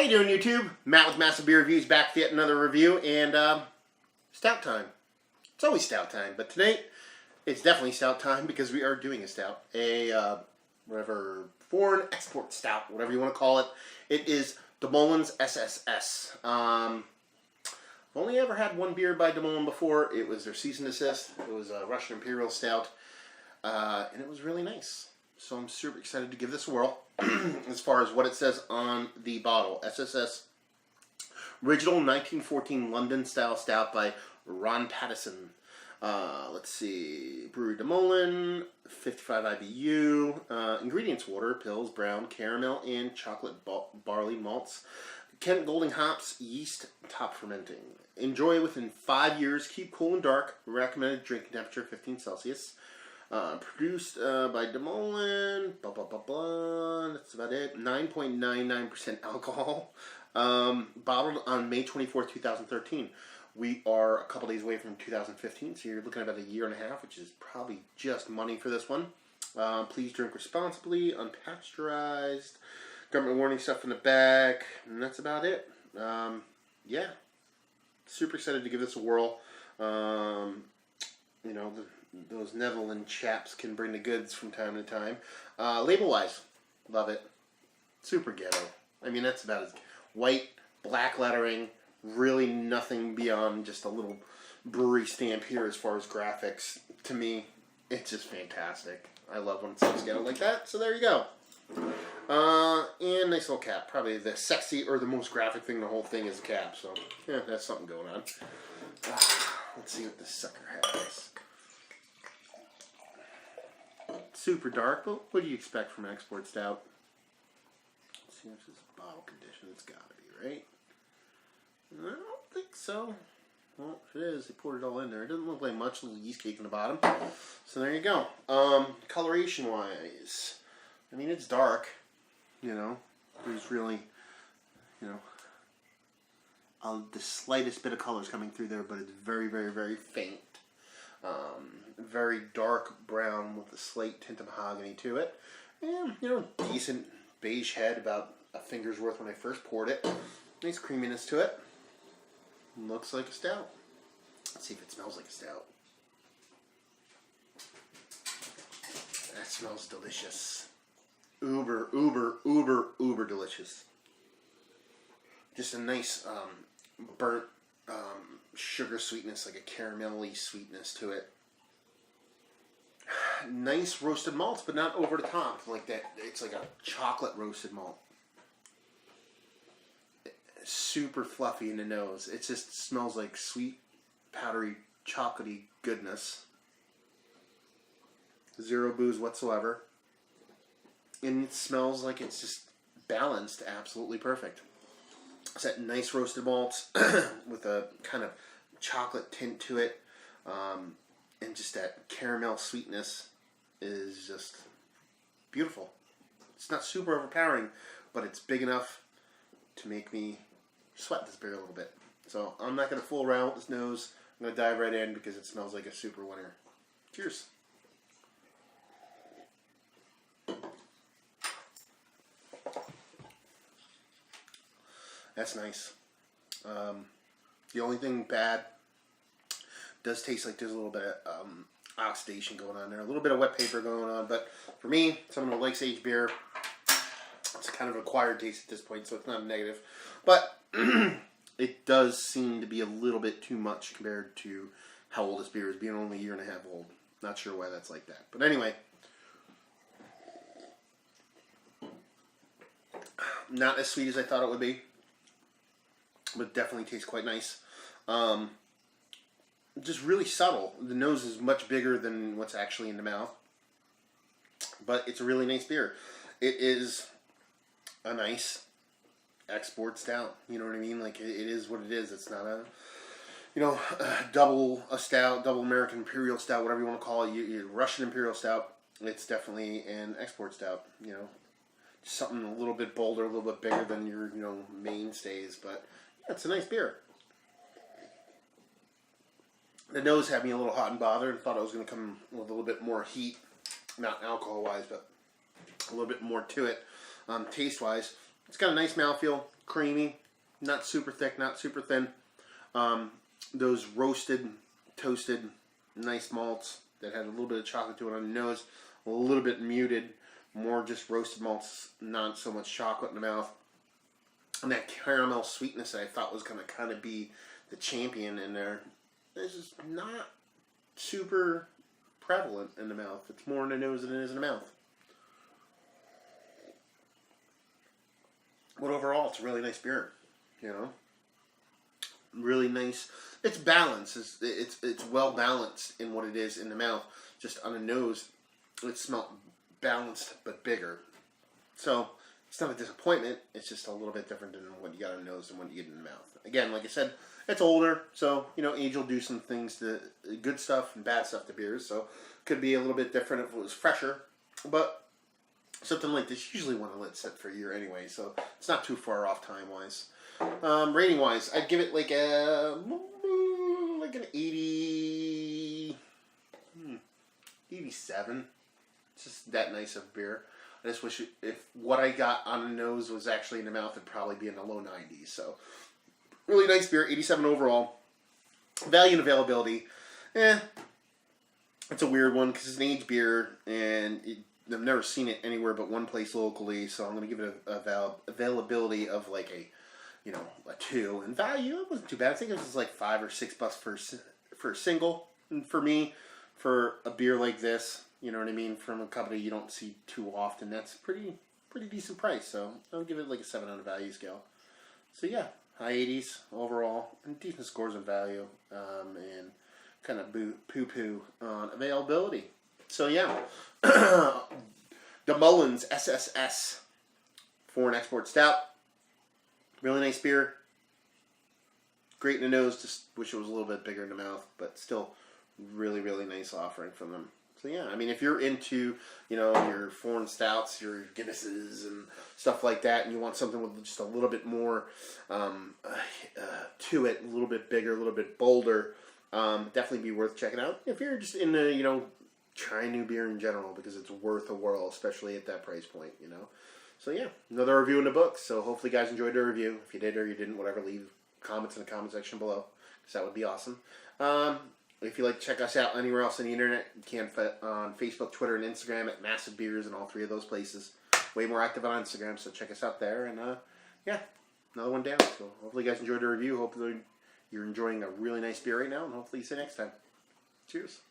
How you doing, YouTube? Matt with Massive Beer Reviews back with yet another review, and stout time. It's always stout time, but tonight it's definitely stout time because we are doing a stout, whatever, foreign export stout, whatever you want to call it. It is the Molen's SSS. I've only ever had one beer by Molen before. It was their season assist. It was a Russian Imperial Stout, and it was really nice. So I'm super excited to give this a whirl. As far as what it says on the bottle, SSS, original 1914 London style stout by Ron Pattison. Let's see, Brewery de Molen, 55 IBU. Ingredients: water, pills, brown, caramel, and chocolate barley malts. Kent Golding hops, yeast, top fermenting. Enjoy within 5 years. Keep cool and dark. Recommended drinking temperature 15 Celsius. Produced by De Molen, blah, blah, blah, blah. That's about it. 9.99% alcohol. Bottled on May 24th, 2013. We are a couple days away from 2015, so you're looking at about a year and a half, which is probably just money for this one. Please drink responsibly, unpasteurized. Government warning stuff in the back, and that's about it. Yeah. Super excited to give this a whirl. You know, those Netherlands chaps can bring the goods from time to time. Label-wise, love it. Super ghetto. I mean, that's about as white, black lettering, really nothing beyond just a little brewery stamp here as far as graphics. To me, it's just fantastic. I love when it's ghetto like that, so there you go. And nice little cap. Probably the sexy or the most graphic thing in the whole thing is the cap, so yeah, that's something going on. Let's see what this sucker has. Super dark, but what do you expect from Export Stout? Let's see if this is bottle condition. It's got to be, right? I don't think so. Well, if it is, they poured it all in there. It doesn't look like much. A little yeast cake in the bottom. So there you go. Coloration-wise, I mean, it's dark. You know, there's really, you know, the slightest bit of color is coming through there, but it's very, very, very faint. Very dark brown with a slight tint of mahogany to it. And, you know, decent beige head, about a finger's worth when I first poured it. Nice creaminess to it. Looks like a stout. Let's see if it smells like a stout. That smells delicious. Uber, uber, uber, uber delicious. Just a nice burnt sugar sweetness, like a caramelly sweetness to it. Nice roasted malts, but not over the top like that. It's like a chocolate roasted malt. Super fluffy in the nose. It just smells like sweet, powdery, chocolatey goodness. Zero booze whatsoever. And it smells like it's just balanced, absolutely perfect. It's that nice roasted malts with a kind of chocolate tint to it, and just that caramel sweetness is just beautiful. It's not super overpowering, but it's big enough to make me sweat this beer a little bit. So I'm not going to fool around with this nose. I'm going to dive right in because it smells like a super winner. Cheers. That's nice. The only thing bad, does taste like there's a little bit of oxidation going on there. A little bit of wet paper going on. But for me, someone who likes aged beer, it's kind of an acquired taste at this point, so it's not a negative. But it does seem to be a little bit too much compared to how old this beer is, being only a year and a half old. Not sure why that's like that. But anyway, not as sweet as I thought it would be, but definitely tastes quite nice. Just really subtle. The nose is much bigger than what's actually in the mouth, but it's a really nice beer. It is a nice export stout. You know what I mean? Like, it is what it is. It's not a, you know, double stout, double American Imperial Stout, whatever you want to call it. Russian Imperial Stout. It's definitely an export stout. You know, something a little bit bolder, a little bit bigger than your, you know, mainstays. But yeah, it's a nice beer. The nose had me a little hot and bothered. I thought it was going to come with a little bit more heat, not alcohol-wise, but a little bit more to it, taste-wise. It's got a nice mouthfeel, creamy, not super thick, not super thin. Those roasted, toasted, nice malts that had a little bit of chocolate to it on the nose, a little bit muted, more just roasted malts, not so much chocolate in the mouth. And that caramel sweetness that I thought was going to kind of be the champion in there, it's just not super prevalent in the mouth. It's more in the nose than it is in the mouth. But overall, it's a really nice beer, you know. Really nice. It's balanced. It's well balanced in what it is in the mouth. Just on the nose, it smelled balanced but bigger. So it's not a disappointment. It's just a little bit different than what you got on the nose and what you get in the mouth. Again, like I said, it's older, so you know age will do some things to good stuff and bad stuff to beers. So could be a little bit different if it was fresher, but something like this usually want to let sit for a year anyway, so it's not too far off time wise. Rating wise, I'd give it like an 87. It's just that nice of beer. I just wish if what I got on the nose was actually in the mouth, it'd probably be in the low 90s. So really nice beer, 87 overall. Value and availability, it's a weird one because it's an aged beer and I've never seen it anywhere but one place locally. So I'm going to give it a availability of like a, you know, a 2. And value, it wasn't too bad. I think it was like $5 or $6 for a single. And for me, for a beer like this, you know what I mean, from a company you don't see too often, that's pretty decent price. So I'll give it like a 7 on a value scale. So yeah, high 80s overall, and decent scores of value, and kind of poo-poo on availability. So yeah, the Molen's SSS for an Export Stout. Really nice beer. Great in the nose, just wish it was a little bit bigger in the mouth, but still really nice offering from them. So yeah, I mean, if you're into, you know, your foreign stouts, your Guinnesses and stuff like that, and you want something with just a little bit more to it, a little bit bigger, a little bit bolder, definitely be worth checking out. If you're just into, you know, trying new beer in general, because it's worth a whirl, especially at that price point, you know. So yeah, another review in the books. So hopefully you guys enjoyed the review. If you did or you didn't, whatever, leave comments in the comment section below, because that would be awesome. If you'd like to check us out anywhere else on the internet, you can on Facebook, Twitter, and Instagram at Massive Beers in all 3 of those places. Way more active on Instagram, so check us out there. And yeah, another one down. So hopefully you guys enjoyed the review. Hopefully you're enjoying a really nice beer right now, and hopefully you see you next time. Cheers.